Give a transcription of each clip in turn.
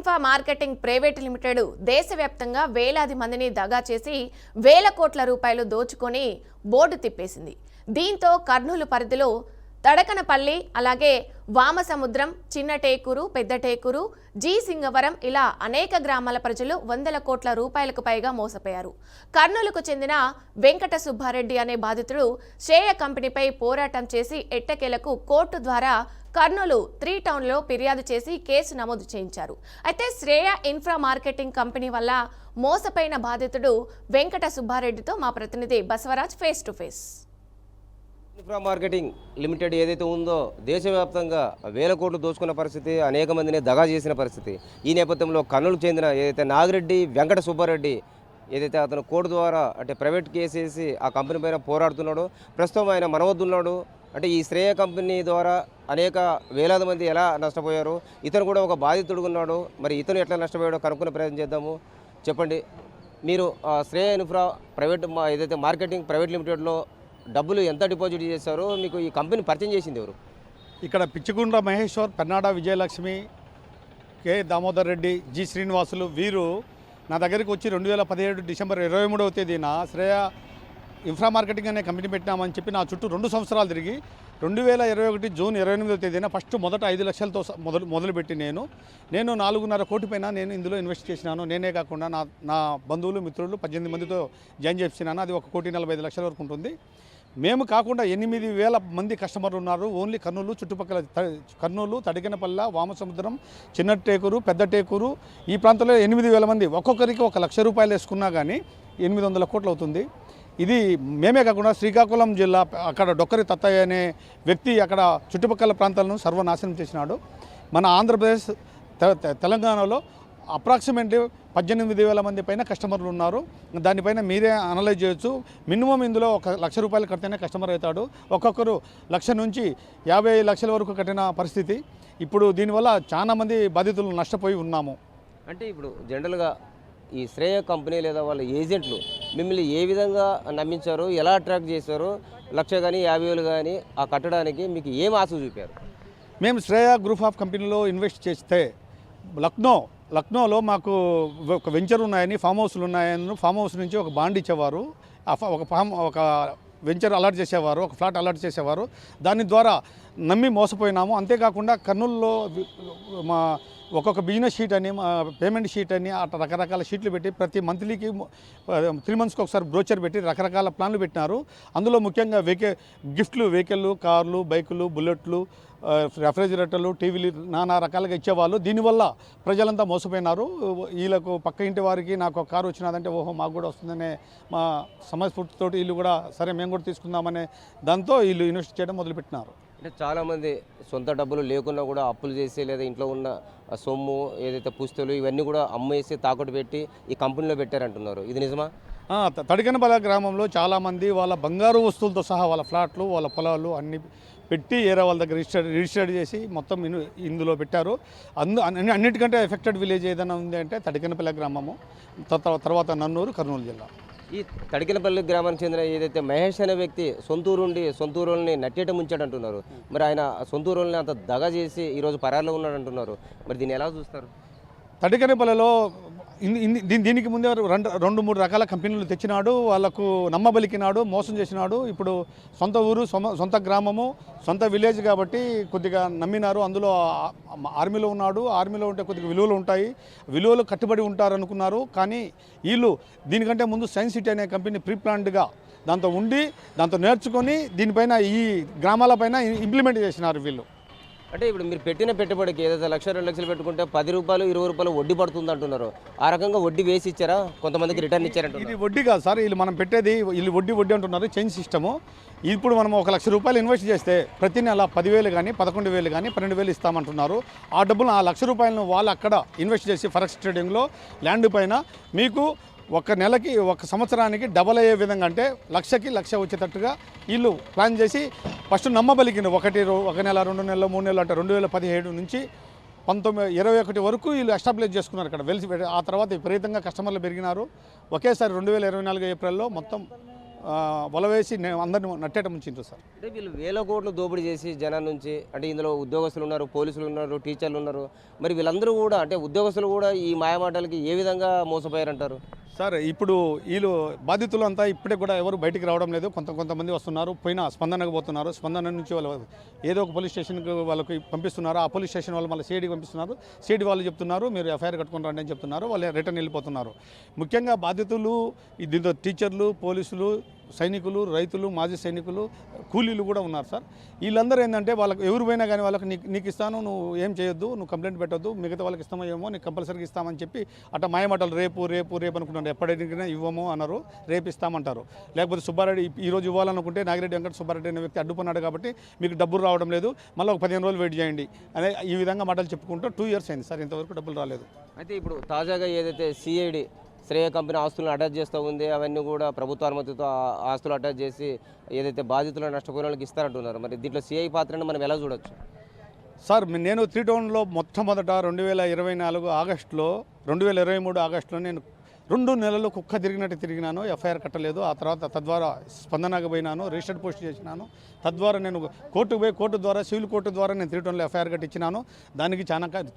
Infra marketing private limited దేశవ్యాప్తంగా వేలాది మందిని దగా చేసి వేల కోట్ల రూపాయలు దోచుకొని బోర్డు తిప్పేసింది. దీంతో కర్నూలు పరిధిలో తడకనపల్లి, అలాగే వామసముద్రం, చిన్న టేకూరు, పెద్ద టేకూరు, జీ సింగవరం ఇలా అనేక గ్రామాల ప్రజలు వందల కోట్ల రూపాయలకు పైగా మోసపోయారు. కర్నూలుకు చెందిన వెంకట సుబ్బారెడ్డి అనే బాధితుడు శ్రేయ కంపెనీపై పోరాటం చేసి ఎట్టకేలకు కోర్టు ద్వారా కర్నూలు 3 టౌన్లో ఫిర్యాదు చేసి కేసు నమోదు చేయించారు. అయితే శ్రేయ ఇన్ఫ్రా మార్కెటింగ్ కంపెనీ వల్ల మోసపోయిన బాధితుడు వెంకట సుబ్బారెడ్డితో మా ప్రతినిధి Basavaraj face to face. Infra marketing limited ఏదైతే ఉందో దేశవ్యాప్తంగా వేల కోట్లు దోచుకున్న పరిస్థితి, అనేక మందిని దగా చేసిన పరిస్థితి. ఈ నేపథ్యంలో కర్నూలుకు చెందిన ఏదైతే నాగిరెడ్డి వెంకట సుబ్బారెడ్డి ఏదైతే అతను కోర్టు ద్వారా అంటే ప్రైవేట్ కేసు వేసి ఆ కంపెనీ పైన పోరాడుతున్నాడో, ప్రస్తుతం ఆయన మన వద్ద ఉన్నాడు. అంటే ఈ శ్రేయ కంపెనీ ద్వారా అనేక వేలాది మంది ఎలా నష్టపోయారు, ఇతను కూడా ఒక బాధితుడు ఉన్నాడు. మరి ఇతను ఎట్లా నష్టపోయాడో కనుక్కునే ప్రయత్నం చేద్దాము. చెప్పండి, మీరు శ్రేయ ఇన్ఫ్రా ప్రైవేట్ ఏదైతే మార్కెటింగ్ ప్రైవేట్ లిమిటెడ్లో డబ్బులు ఎంత డిపాజిట్ చేశారో, మీకు ఈ కంపెనీ పరిచయం చేసింది ఎవరు? ఇక్కడ పిచ్చిగుండ్ర మహేశ్వర్, పెన్నాడ విజయలక్ష్మి, కె దామోదర్ రెడ్డి, జి శ్రీనివాసులు వీరు నా దగ్గరికి వచ్చి 2017 డిసెంబర్ 23వ తేదీన శ్రేయ ఇన్ఫ్రా మార్కెటింగ్ అనే కంపెనీ పెట్టినామని చెప్పి నా చుట్టూ 2 సంవత్సరాలు తిరిగి 2021 జూన్ 28వ తేదీన మొదట 5 లక్షలతో మొదలుపెట్టి నేను 4.5 కోటి పైన నేను ఇందులో ఇన్వెస్ట్ చేసినాను. నేనే కాకుండా నా బంధువులు మిత్రులు 18 మందితో జాయిన్ చేసినాను. అది 1,45,00,000 వరకు ఉంటుంది. మేము కాకుండా 8,000 మంది కస్టమర్లు ఉన్నారు. ఓన్లీ కర్నూలు చుట్టుపక్కల కర్నూలు, తడికనపల్ల, వామసముద్రం, చిన్న టేకూరు, పెద్ద టేకూరు ఈ ప్రాంతంలో 8,000 మంది. ఒక్కొక్కరికి 1,00,000 రూపాయలు వేసుకున్నా కానీ 800 కోట్లు అవుతుంది. ఇది మేమే కాకుండా శ్రీకాకుళం జిల్లా అక్కడ డొక్కరి తత్తయ్య అనే వ్యక్తి అక్కడ చుట్టుపక్కల ప్రాంతాలను సర్వనాశనం చేసినాడు. మన ఆంధ్రప్రదేశ్ తెలంగాణలో అప్రాక్సిమేట్లీ 18,000 మంది పైన కస్టమర్లు ఉన్నారు. దానిపైన మీరే అనలైజ్ చేయొచ్చు. మినిమం ఇందులో 1,00,000 రూపాయలు కడితేనే కస్టమర్ అవుతాడు. ఒక్కొక్కరు 1,00,000 నుంచి 50 లక్షల వరకు కట్టిన పరిస్థితి. ఇప్పుడు దీనివల్ల చాలామంది బాధితులు నష్టపోయి ఉన్నాము. అంటే ఇప్పుడు జనరల్గా ఈ శ్రేయ కంపెనీ లేదా వాళ్ళ ఏజెంట్లు మిమ్మల్ని ఏ విధంగా నమ్మించారు, ఎలా అట్రాక్ట్ చేశారు? 1,00,000 కానీ 50,000 కానీ ఆ కట్టడానికి మీకు ఏం ఆశ చూపారు? మేము శ్రేయ గ్రూప్ ఆఫ్ కంపెనీలో ఇన్వెస్ట్ చేస్తే లక్నోలో మాకు ఒక వెంచర్ ఉన్నాయని, ఫామ్ హౌస్లు ఉన్నాయని, ఫామ్ హౌస్ నుంచి ఒక బాండ్ ఇచ్చేవారు, ఒక వెంచర్ అలాట్ చేసేవారు, ఒక ఫ్లాట్ అలాట్ చేసేవారు. దాని ద్వారా నమ్మి మోసపోయినాము. అంతేకాకుండా కర్నూలులో మా ఒక్కొక్క బిజినెస్ షీట్ అని, పేమెంట్ షీట్ అని అట్లా రకరకాల షీట్లు పెట్టి ప్రతి మంత్లీకి 3 మంత్స్కి ఒకసారి బ్రోచర్ పెట్టి రకరకాల ప్లాన్లు పెట్టినారు. అందులో ముఖ్యంగా గిఫ్ట్లు, వెహికల్లు, కార్లు, బైకులు, బుల్లెట్లు, రెఫ్రిజిరేటర్లు, టీవీలు నానా రకాలుగా ఇచ్చేవాళ్ళు. దీనివల్ల ప్రజలంతా మోసపోయినారు. వీళ్ళకు పక్క ఇంటి వారికి నాకు ఒక కారు వచ్చినదంటే ఓహో మాకు కూడా వస్తుందనే మా సమస్ఫూర్తితో వీళ్ళు కూడా సరే మేము కూడా తీసుకుందామనే దాంతో వీళ్ళు ఇన్వెస్ట్ చేయడం మొదలుపెట్టినారు. అంటే చాలామంది సొంత డబ్బులు లేకున్నా కూడా అప్పులు చేసి లేదా ఇంట్లో ఉన్న సొమ్ము ఏదైతే పుస్తలు ఇవన్నీ కూడా అమ్మేసి తాకట్టు పెట్టి ఈ కంపెనీలో పెట్టారంటున్నారు. ఇది నిజమా? తడికనపల్ల గ్రామంలో చాలామంది వాళ్ళ బంగారు వస్తువులతో సహా వాళ్ళ ఫ్లాట్లు, వాళ్ళ పొలాలు అన్నీ పెట్టి ఏరే వాళ్ళ దగ్గర రిజిస్టర్ చేసి మొత్తం ఇందులో పెట్టారు. అన్నిటికంటే ఎఫెక్టెడ్ విలేజ్ ఏదైనా ఉంది అంటే తడికనపల్లి గ్రామము, తర్వాత నన్నూరు, కర్నూలు జిల్లా. ఈ తడికనపల్లి గ్రామానికి చెందిన ఏదైతే మహేష్ అనే వ్యక్తి సొంతూరుని నట్టేట ముంచాడు అంటున్నారు. మరి ఆయన సొంతూరుల్ని అంత దగా చేసి ఈరోజు పరారులో ఉన్నాడు అంటున్నారు. మరి దీన్ని ఎలా చూస్తారు? తడికనపల్లిలో దీనికి ముందే 2-3 రకాల కంపెనీలు తెచ్చినాడు. వాళ్ళకు నమ్మబలికినాడు, మోసం చేసినాడు. ఇప్పుడు సొంత ఊరు, సొంత గ్రామము, సొంత విలేజ్ కాబట్టి కొద్దిగా నమ్మినారు. అందులో ఆర్మీలో ఉన్నాడు. ఆర్మీలో ఉంటే కొద్దిగా విలువలు ఉంటాయి, విలువలు కట్టుబడి ఉంటారు అనుకున్నారు. కానీ వీళ్ళు దీనికంటే ముందు సైన్స్ సిటీ అనే కంపెనీ ప్రీప్లాన్డ్గా దాంతో నేర్చుకొని దీనిపైన ఈ గ్రామాలపైన ఇంప్లిమెంట్ చేసినారు వీళ్ళు. అంటే ఇప్పుడు మీరు పెట్టిన పెట్టుబడికి ఏదైతే 1,00,000, 2 లక్షలు పెట్టుకుంటే 10 రూపాయలు 20 రూపాయలు వడ్డీ పడుతుంది అంటున్నారు. ఆ రకంగా వడ్డీ వేసి ఇచ్చారా? కొంతమందికి రిటర్న్ ఇచ్చారంట. ఇది వడ్డీ కాదు సార్, వీళ్ళు మనం పెట్టేది వీళ్ళు వడ్డీ అంటున్నారు. Change system. ఇప్పుడు మనం 1,00,000 రూపాయలు ఇన్వెస్ట్ చేస్తే ప్రతి నెల 10,000 కానీ 11,000 కానీ 12,000 ఇస్తామంటున్నారు. ఆ డబ్బులు, ఆ 1,00,000 రూపాయలను వాళ్ళు అక్కడ ఇన్వెస్ట్ చేసి ఫరెక్స్ ట్రేడింగ్లో ల్యాండ్ పైన మీకు ఒక నెలకి, ఒక సంవత్సరానికి డబల్ అయ్యే విధంగా, అంటే 1,00,000కి 1,00,000 వచ్చేటట్టుగా వీళ్ళు ప్లాన్ చేసి ఫస్ట్ నమ్మబలికింది. 1 నెల, 2 నెలలు, 3 నెలలు అంటే 2017 నుంచి 2021 వరకు వీళ్ళు ఎస్టాబ్లిష్ చేసుకున్నారు ఇక్కడ ఆ తర్వాత విపరీతంగా కస్టమర్లు పెరిగినారు. ఒకేసారి 2024 ఏప్రిల్లో మొత్తం వల వేసి అందరిని నట్టేట ముంచిండ్రు సార్. అంటే వీళ్ళు వేల కోట్లు దోపిడీ చేసి జనం నుంచి, అంటే ఇందులో ఉద్యోగస్తులు ఉన్నారు, పోలీసులు ఉన్నారు, టీచర్లు ఉన్నారు, మరి వీళ్ళందరూ కూడా అంటే ఉద్యోగస్తులు కూడా ఈ మాయమాటలకి ఏ విధంగా మోసపోయారంటారు? సార్ ఇప్పుడు వీళ్ళు బాధితులు అంతా ఇప్పుడే కూడా ఎవరు బయటికి రావడం లేదు. కొంతమంది వస్తున్నారు, పోయిన స్పందనకు పోతున్నారు. స్పందన నుంచి వాళ్ళు ఏదో ఒక పోలీస్ స్టేషన్కి వాళ్ళకి పంపిస్తున్నారు. ఆ పోలీస్ స్టేషన్ వాళ్ళు మళ్ళీ సిఐడికి పంపిస్తున్నారు. సిఐడి వాళ్ళు చెప్తున్నారు మీరు ఎఫ్ఐఆర్ కట్టుకుని రండి అని చెప్తున్నారు. వాళ్ళు రిటర్న్ వెళ్ళిపోతున్నారు. ముఖ్యంగా బాధితులు దీంతో టీచర్లు, పోలీసులు, సైనికులు, రైతులు, మాజీ సైనికులు, కూలీలు కూడా ఉన్నారు సార్. వీళ్ళందరూ ఏంటంటే వాళ్ళకి ఎవరు పోయినా కానీ వాళ్ళకి నీకు ఇస్తాను, నువ్వు ఏం చేయొద్దు, నువ్వు కంప్లైంట్ పెట్టొద్దు, మిగతా వాళ్ళకి ఇస్తామో ఏమో, నీకు కంపల్సరీగా ఇస్తామని చెప్పి అట్లా మాయమాటలు రేపు అనుకుంటున్నారు. ఎప్పటికైనా ఇవ్వము అన్నారు, రేపు ఇస్తామంటారు. లేకపోతే సుబ్బారెడ్డి ఈరోజు ఇవ్వాలనుకుంటే నాగిరెడ్డి వెంకట సుబ్బారెడ్డి అనే వ్యక్తి అడ్డుకున్నాడు కాబట్టి మీకు డబ్బులు రావడం లేదు, మళ్ళీ ఒక 15 రోజులు వెయిట్ చేయండి అనే ఈ విధంగా మాటలు చెప్పుకుంటూ 2 years అయింది సార్, ఇంతవరకు డబ్బులు రాలేదు. అయితే ఇప్పుడు తాజాగా ఏదైతే సిఐడి శ్రేయ కంపెనీ ఆస్తులను అటాచ్ చేస్తూ ఉంది, అవన్నీ కూడా ప్రభుత్వ అనుమతితో ఆస్తులు అటాచ్ చేసి ఏదైతే బాధితులను నష్టపోయిన వాళ్ళకి ఇస్తారంటున్నారు. మరి దీంట్లో సిఐ పాత్రను మనం ఎలా చూడొచ్చు? సార్ నేను 3 టౌన్లో మొట్టమొదట 2024 ఆగస్టులో 2023 ఆగస్టులో నేను 2 నెలలు కుక్క తిరిగినాను. ఎఫ్ఐఆర్ కట్టలేదు. ఆ తర్వాత తద్వారా స్పందనకు పోయినాను, రిజిస్టర్డ్ పోస్ట్ చేసినాను. తద్వారా నేను కోర్టుకు పోయి కోర్టు ద్వారా సివిల్ కోర్టు ద్వారా నేను 3 టౌన్లో ఎఫ్ఐఆర్ కట్టించినాను. దానికి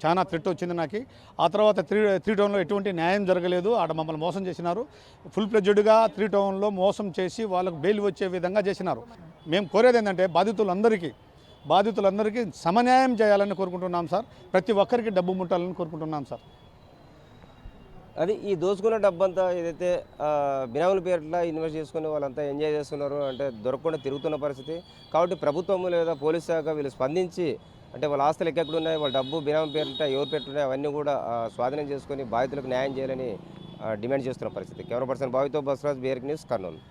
చాలా థ్రెట్ వచ్చింది నాకు. ఆ తర్వాత 3 టౌన్లో ఎటువంటి న్యాయం జరగలేదు. ఆడ మమ్మల్ని మోసం చేసినారు. ఫుల్ ప్లెడ్జ్డ్గా 3 టౌన్లో మోసం చేసి వాళ్ళకు బెయిల్ వచ్చే విధంగా చేసినారు. మేము కోరేది ఏంటంటే బాధితులందరికీ సమన్యాయం చేయాలని కోరుకుంటున్నాం సార్. ప్రతి ఒక్కరికి డబ్బు ముట్టాలని కోరుకుంటున్నాం సార్. అది ఈ దోచుకున్న డబ్బంతా ఏదైతే బినాముల పేరిట ఇన్వెస్ట్ చేసుకుని వాళ్ళంతా ఎంజాయ్ చేస్తున్నారు, అంటే దొరకకుండా తిరుగుతున్న పరిస్థితి. కాబట్టి ప్రభుత్వము లేదా పోలీస్ శాఖ వీళ్ళు స్పందించి, అంటే వాళ్ళ ఆస్తులు ఎక్కడ ఉన్నాయి, వాళ్ళ డబ్బు బినామీ పేరిట ఎవరు పెట్టున్నాయి, అవన్నీ కూడా స్వాధీనం చేసుకొని బాధితులకు న్యాయం చేయాలని డిమాండ్ చేస్తున్న పరిస్థితి. కెమెరా పర్సన్ భావితో బసవరాజ్, BRK న్యూస్, కర్నూలు.